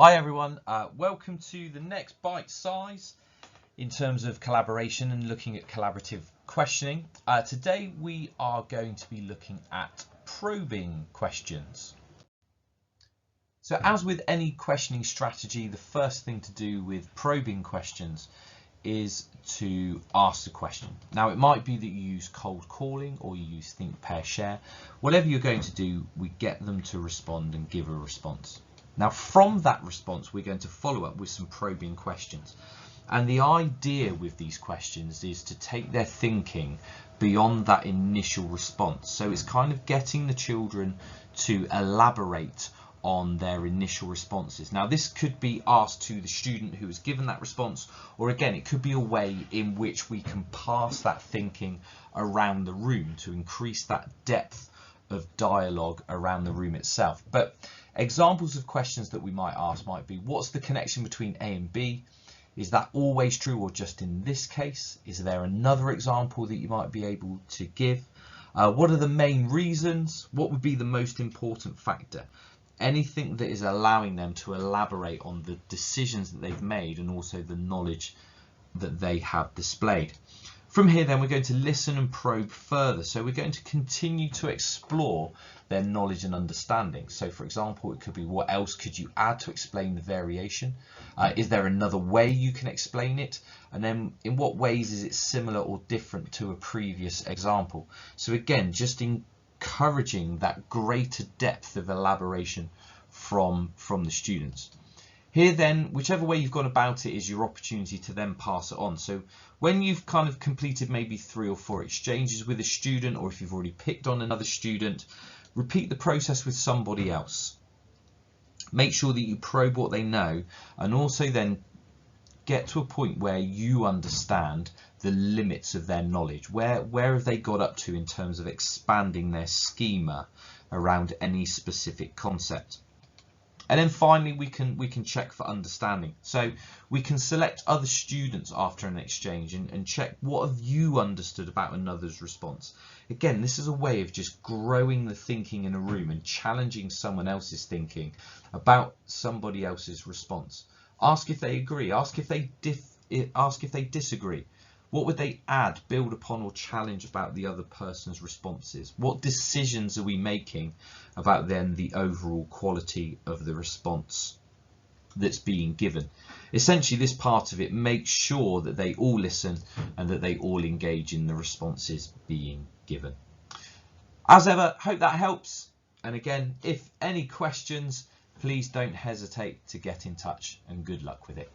Hi everyone, welcome to the next bite size in terms of collaboration and looking at collaborative questioning. Today we are going to be looking at probing questions. So as with any questioning strategy, the first thing to do with probing questions is to ask the question. Now it might be that you use cold calling or you use think, pair, share. Whatever you're going to do, we get them to respond and give a response. Now from that response, we're going to follow up with some probing questions. And the idea with these questions is to take their thinking beyond that initial response. So it's kind of getting the children to elaborate on their initial responses. Now this could be asked to the student who has given that response, or again it could be a way in which we can pass that thinking around the room to increase that depth of dialogue around the room itself. But examples of questions that we might ask might be, what's the connection between A and B? Is that always true or just in this case? Is there another example that you might be able to give? What are the main reasons? What would be the most important factor? Anything that is allowing them to elaborate on the decisions that they've made and also the knowledge that they have displayed. From here then we're going to listen and probe further. So we're going to continue to explore their knowledge and understanding. So for example, it could be, what else could you add to explain the variation? Is there another way you can explain it? And then in what ways is it similar or different to a previous example? So again, just encouraging that greater depth of elaboration from the students. Here then, whichever way you've gone about it is your opportunity to then pass it on. So when you've kind of completed maybe 3 or 4 exchanges with a student, or if you've already picked on another student, repeat the process with somebody else. Make sure that you probe what they know, and also then get to a point where you understand the limits of their knowledge. Where have they got up to in terms of expanding their schema around any specific concept? And then finally, we can check for understanding. So we can select other students after an exchange and check, what have you understood about another's response? Again, this is a way of just growing the thinking in a room and challenging someone else's thinking about somebody else's response. Ask if they agree. Ask if they disagree. What would they add, build upon, or challenge about the other person's responses? What decisions are we making about then the overall quality of the response that's being given? Essentially, this part of it makes sure that they all listen and that they all engage in the responses being given. As ever, hope that helps. And again, if any questions, please don't hesitate to get in touch, and good luck with it.